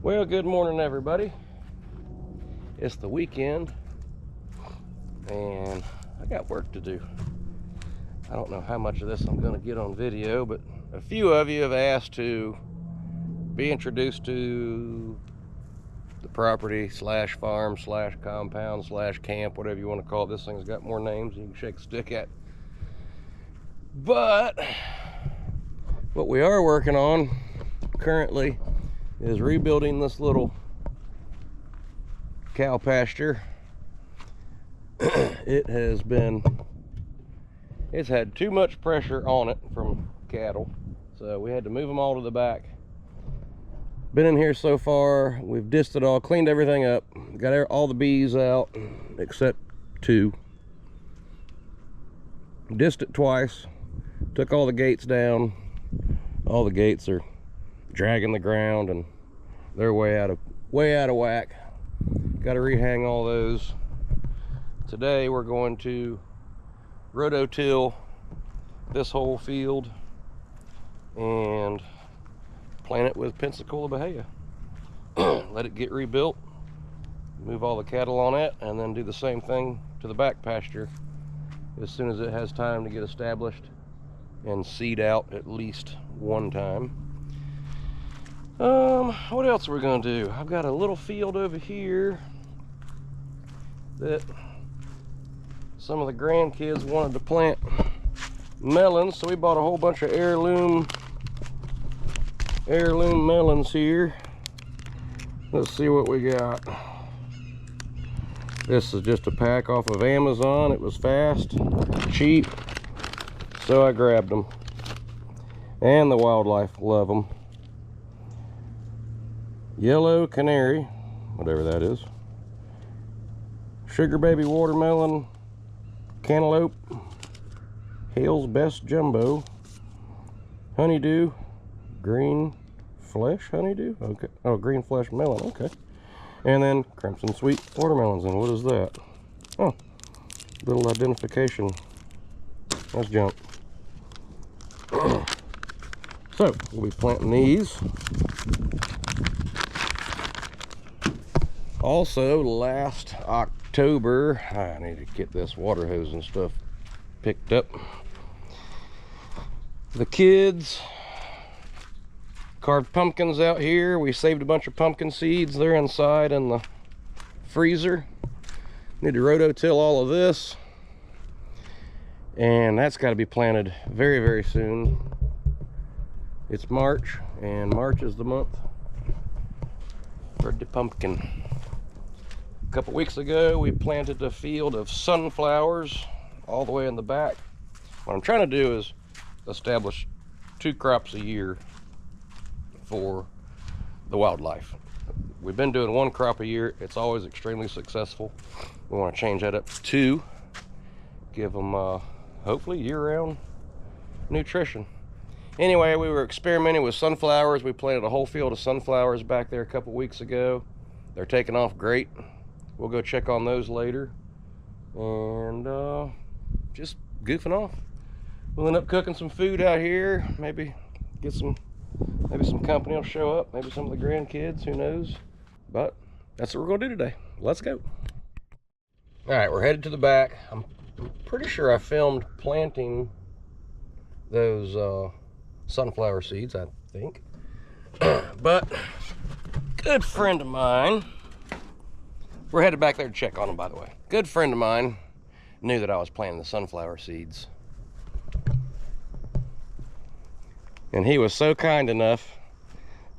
Well, good morning, everybody. It's the weekend, and I got work to do. I don't know how much of this I'm going to get on video, but a few of you have asked to be introduced to the property slash farm slash compound slash camp, whatever you want to call it. This thing's got more names than you can shake a stick at. But what we are working on currently is rebuilding this little cow pasture. It's had too much pressure on it from cattle, so we had to move them all to the back. Been in here so far, we've dissed it all, cleaned everything up, got all the bees out except two. Dissed it twice, took all the gates down. All the gates are dragging the ground and they're way out of whack. Got to rehang all those. Today we're going to rototill this whole field and plant it with Pensacola Bahia. Let it get rebuilt, move all the cattle on it, and then do the same thing to the back pasture as soon as it has time to get established and seed out at least one time. What else are we gonna do? I've got a little field over here that some of the grandkids wanted to plant melons, so we bought a whole bunch of heirloom melons here. Let's see what we got. This is just a pack off of Amazon. It was fast, cheap, so I grabbed them. And the wildlife love them. Yellow canary, whatever that is. Sugar baby watermelon, cantaloupe, Hale's best jumbo, honeydew, green flesh honeydew, okay. Oh, green flesh melon, okay. And then crimson sweet watermelons. And what is that? Oh, little identification. That's junk. So we'll be planting these. Also, last October, I need to get this water hose and stuff picked up. The kids carved pumpkins out here. We saved a bunch of pumpkin seeds. They're inside in the freezer. Need to rototill all of this, and that's got to be planted very, very soon. It's March, and March is the month for the pumpkin. A couple weeks ago, we planted a field of sunflowers all the way in the back. What I'm trying to do is establish 2 crops a year for the wildlife. We've been doing 1 crop a year. It's always extremely successful. We want to change that up to 2. Give them hopefully year-round nutrition. Anyway, we were experimenting with sunflowers. We planted a whole field of sunflowers back there a couple weeks ago. They're taking off great. We'll go check on those later. And just goofing off. We'll end up cooking some food out here. Maybe some company will show up. Maybe some of the grandkids, who knows. But that's what we're gonna do today. Let's go. All right, we're headed to the back. I'm pretty sure I filmed planting those sunflower seeds, I think. But good friend of mine, we're headed back there to check on them, by the way. Good friend of mine knew that I was planting the sunflower seeds. And he was so kind enough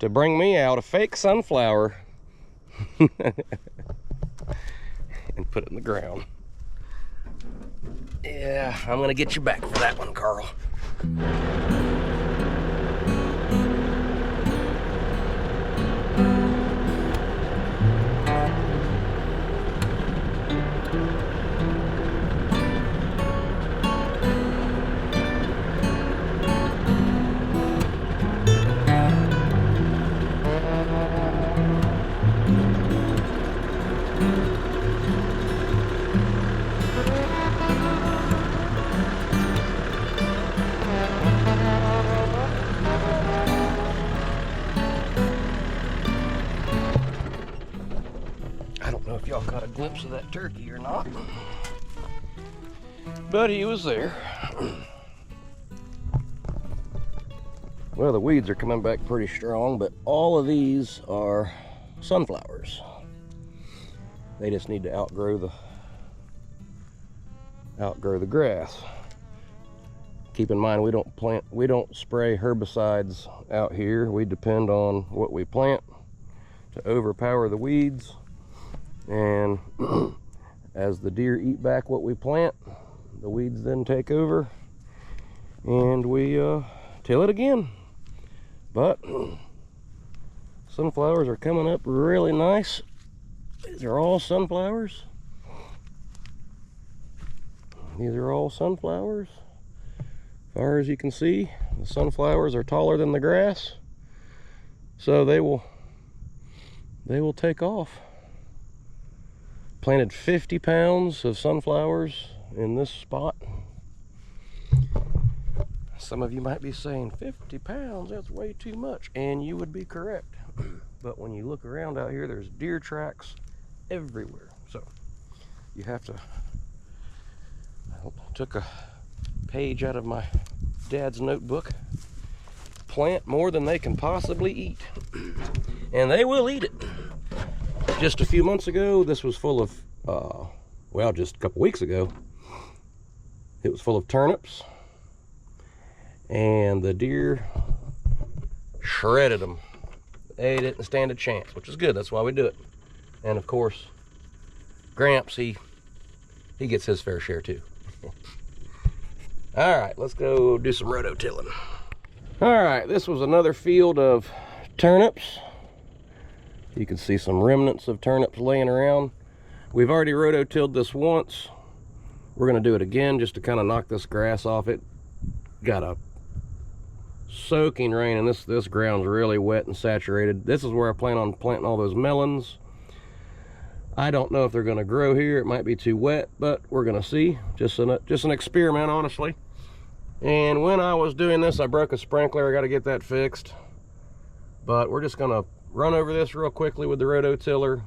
to bring me out a fake sunflower and put it in the ground. Yeah, I'm gonna get you back for that one, Carl. if y'all caught a glimpse of that turkey or not, but he was there. Well, the weeds are coming back pretty strong, but all of these are sunflowers. They just need to outgrow the grass. Keep in mind, we don't spray herbicides out here. We depend on what we plant to overpower the weeds, and as the deer eat back what we plant, the weeds then take over and we till it again. But sunflowers are coming up really nice. These are all sunflowers. These are all sunflowers. As far as you can see, the sunflowers are taller than the grass, so they will take off. Planted 50 pounds of sunflowers in this spot. Some of you might be saying 50 pounds, that's way too much, and you would be correct. But when you look around out here, there's deer tracks everywhere. So you have to, I took a page out of my dad's notebook, plant more than they can possibly eat, and they will eat it. Just a few months ago, this was full of, well, just a couple weeks ago, it was full of turnips, and the deer shredded them. They didn't stand a chance, which is good. That's why we do it. And of course, Gramps, he gets his fair share too. All right, let's go do some rototilling. All right, this was another field of turnips. You can see some remnants of turnips laying around. We've already rototilled this once. We're gonna do it again just to kind of knock this grass off. It got a soaking rain, and this ground's really wet and saturated. This is where I plan on planting all those melons. I don't know if they're gonna grow here. It might be too wet, but we're gonna see. Just an experiment, honestly. And when I was doing this, I broke a sprinkler. I got to get that fixed. But we're just gonna run over this real quickly with the rototiller.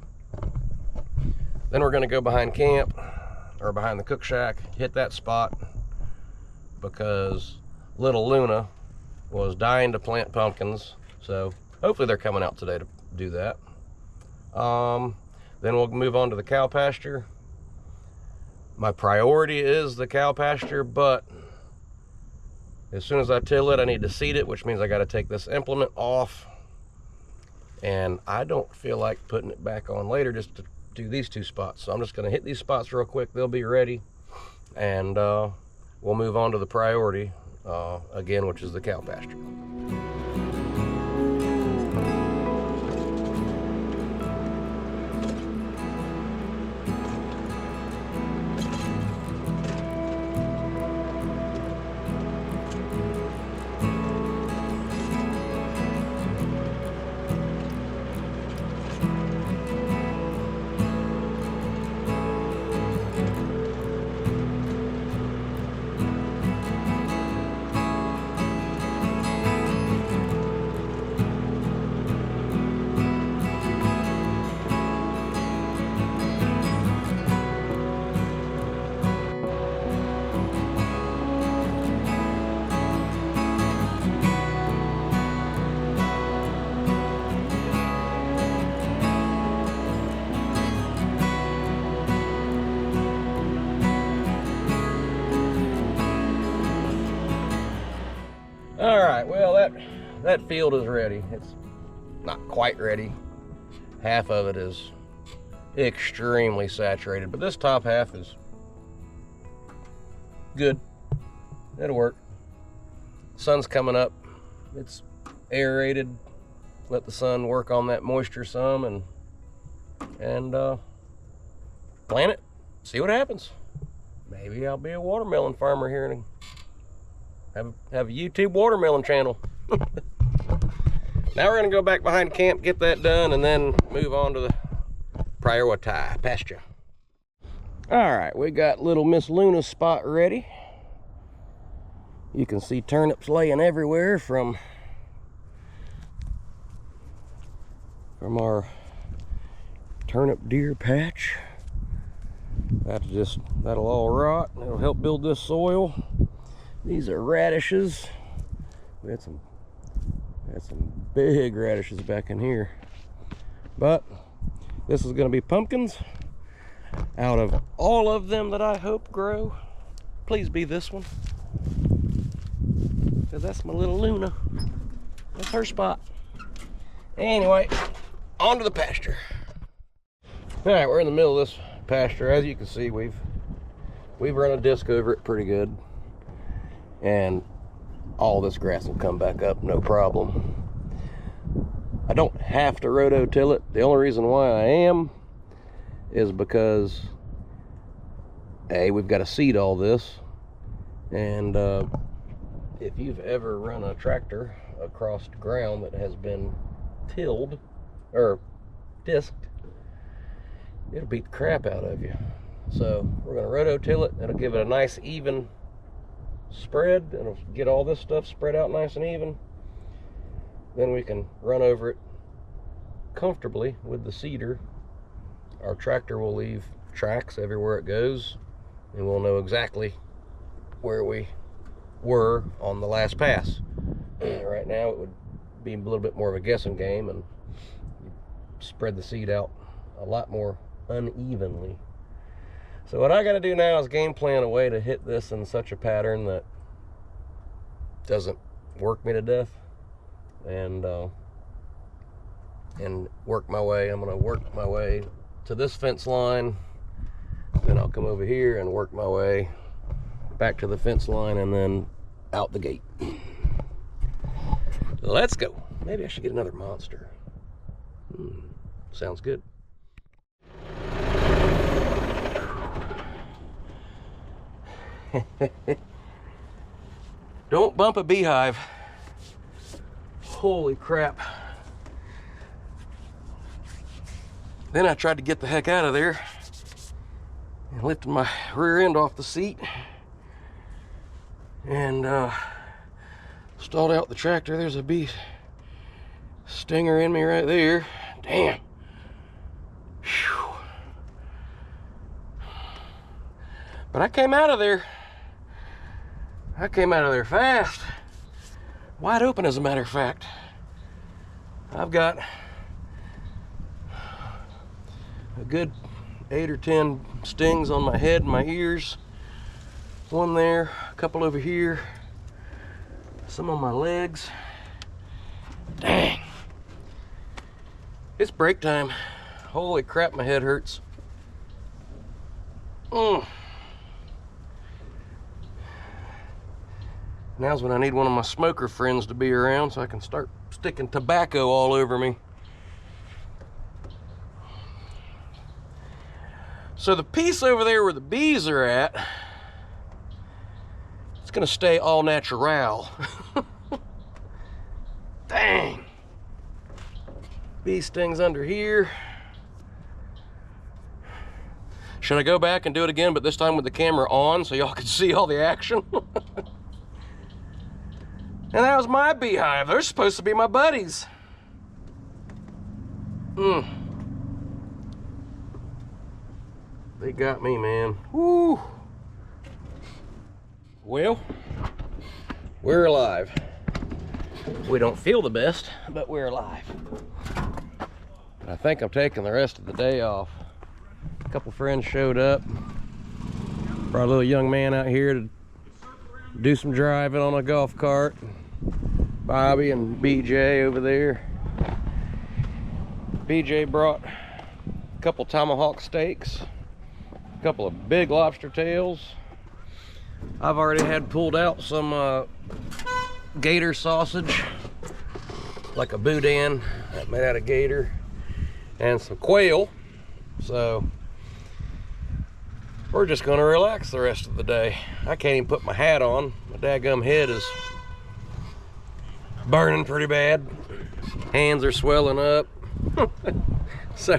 Then we're gonna go behind camp, or behind the cook shack, hit that spot, because little Luna was dying to plant pumpkins. So hopefully they're coming out today to do that. Then we'll move on to the cow pasture. My priority is the cow pasture, but as soon as I till it, I need to seed it, which means I got to take this implement off. And I don't feel like putting it back on later just to do these two spots. So I'm just going to hit these spots real quick. They'll be ready. And we'll move on to the priority again, which is the cow pasture. All right, well, that field is ready. It's not quite ready. Half of it is extremely saturated, but this top half is good. It'll work. Sun's coming up. It's aerated. Let the sun work on that moisture some, and plant it. See what happens. Maybe I'll be a watermelon farmer here and have a YouTube watermelon channel. Now we're gonna go back behind camp, get that done, and then move on to the priority pasture. All right, we got little Miss Luna's spot ready. You can see turnips laying everywhere from turnip deer patch. That'll all rot. It'll help build this soil. These are radishes. We had some big radishes back in here. But this is going to be pumpkins. Out of all of them that I hope grow, please be this one. Because that's my little Luna. That's her spot. Anyway, on to the pasture. All right, we're in the middle of this pasture. As you can see, we've run a disc over it pretty good. And all this grass will come back up, no problem. I don't have to rototill it. The only reason why I am is because A, we've got to seed all this, and if you've ever run a tractor across ground that has been tilled or disked, it'll beat the crap out of you. So we're going to rototill it. It'll give it a nice even spread, and it'll get all this stuff spread out nice and even. Then we can run over it comfortably with the seeder. Our tractor will leave tracks everywhere it goes, and we'll know exactly where we were on the last pass. Right now it would be a little bit more of a guessing game, and you spread the seed out a lot more unevenly. So what I got to do now is game plan a way to hit this in such a pattern that doesn't work me to death, and work my way. I'm going to work my way to this fence line, then I'll come over here and work my way back to the fence line, and then out the gate. Let's go. Maybe I should get another monster. Sounds good. Don't bump a beehive. Holy crap. Then I tried to get the heck out of there and lifted my rear end off the seat and stalled out the tractor. There's a bee stinger in me right there. Damn. Whew. But I came out of there. I came out of there fast. Wide open, as a matter of fact. I've got a good 8 or 10 stings on my head and my ears. One there, a couple over here, some on my legs. Dang. It's break time. Holy crap, my head hurts. Now's when I need one of my smoker friends to be around so I can start sticking tobacco all over me. So the piece over there where the bees are at, it's gonna stay all natural. Dang. Bee stings under here. Should I go back and do it again, but this time with the camera on so y'all can see all the action? And that was my beehive. They're supposed to be my buddies. They got me, man. Woo. Well, we're alive. We don't feel the best, but we're alive. I think I'm taking the rest of the day off. A couple friends showed up. Brought a little young man out here to do some driving on a golf cart. Bobby and BJ over there. BJ brought a couple tomahawk steaks, a couple of big lobster tails. I've already had pulled out some gator sausage, like a boudin made out of gator, and some quail. So we're just gonna relax the rest of the day. I can't even put my hat on. My dadgum head is burning pretty bad. Hands are swelling up. So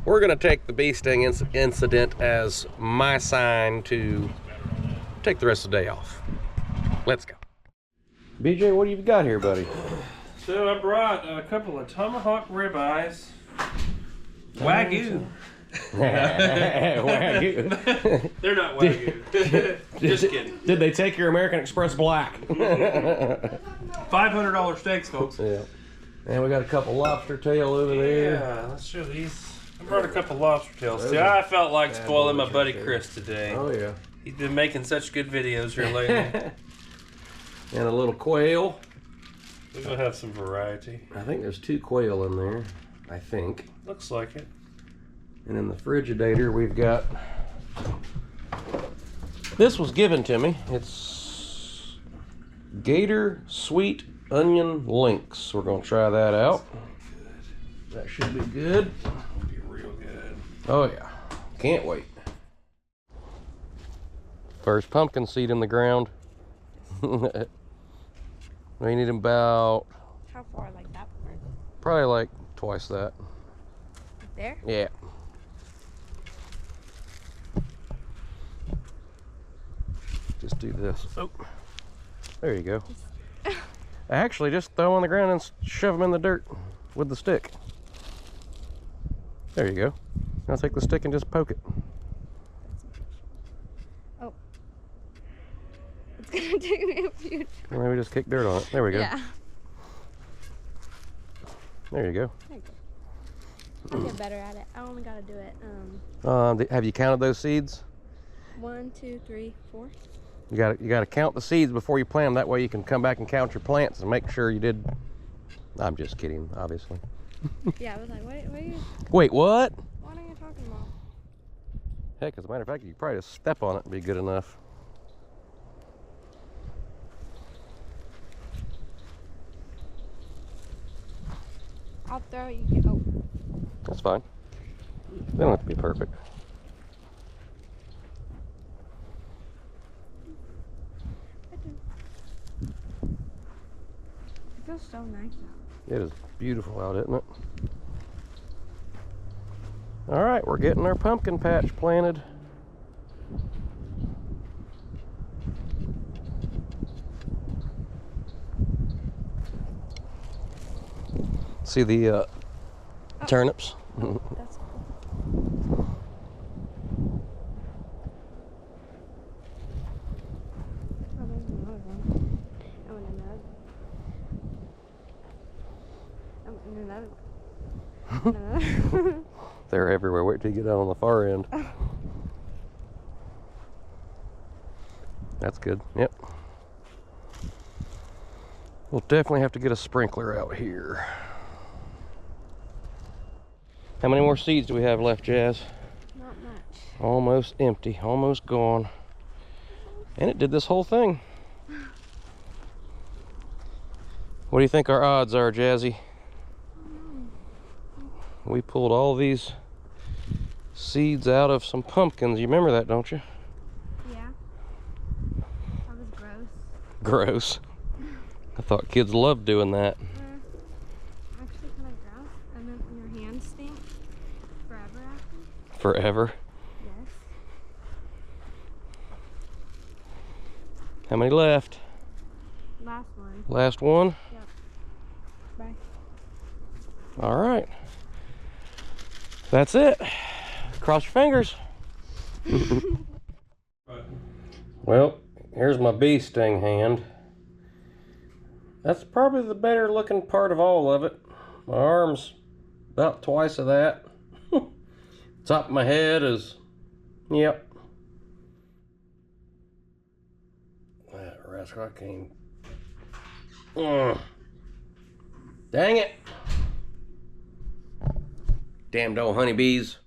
we're gonna take the bee sting incident as my sign to take the rest of the day off. Let's go. BJ, what do you got here, buddy? So I brought a couple of tomahawk ribeyes Wagyu. Wagyu. They're not Wagyu. Just kidding. Did they take your American Express Black? $500 steaks, folks. Yeah. And we got a couple lobster tail over there. Yeah, let's show these. I brought a couple lobster tails. See, I felt like spoiling my buddy Chris today. Oh, yeah. He's been making such good videos here lately. And a little quail. We're going to have some variety. I think there's 2 quail in there. I think. Looks like it. And in the Frigidator, we've got... This was given to me. It's Gator Sweet Onion Links. We're going to try that out. That should be good. It'll be real good. Oh yeah, can't wait. First pumpkin seed in the ground. We need about... How far, like that far? Probably like twice that. There? Yeah. Just do this. Oh, there you go. Actually, just throw on the ground and shove them in the dirt with the stick. There you go. Now take the stick and just poke it. Oh. It's gonna take me a few. Or maybe just kick dirt on it. There we go. Yeah. There you go. There you go. I'll get better at it. I only gotta do it. Have you counted those seeds? 1, 2, 3, 4. You gotta count the seeds before you plant them. That way you can come back and count your plants and make sure you did. I'm just kidding, obviously. Yeah, I was like, what are you? Wait, what? What are you talking about? Heck, as a matter of fact, you could probably just step on it and be good enough. I'll throw it. You can. Oh. That's fine. They don't have to be perfect. It feels so nice out. It is beautiful out, isn't it? All right, we're getting our pumpkin patch planted. See the turnips? That's cool. Oh, there's another one. I want another. I want another one. They're everywhere. Wait till you get down on the far end. That's good. Yep. We'll definitely have to get a sprinkler out here. How many more seeds do we have left, Jazz? Not much. Almost empty, almost gone. And it did this whole thing. What do you think our odds are, Jazzy? We pulled all these seeds out of some pumpkins. You remember that, don't you? Yeah. That was gross. Gross. I thought kids loved doing that. Actually kind of gross. And then your hands stink forever after. Forever. Yes. How many left? Last one. Last one? Yep. Bye. All right. That's it. Cross your fingers. Well, here's my bee sting hand. That's probably the better looking part of all of it. My arm's about twice of that. Top of my head is, yep. That rascal, I can't. Dang it. Damned old honeybees.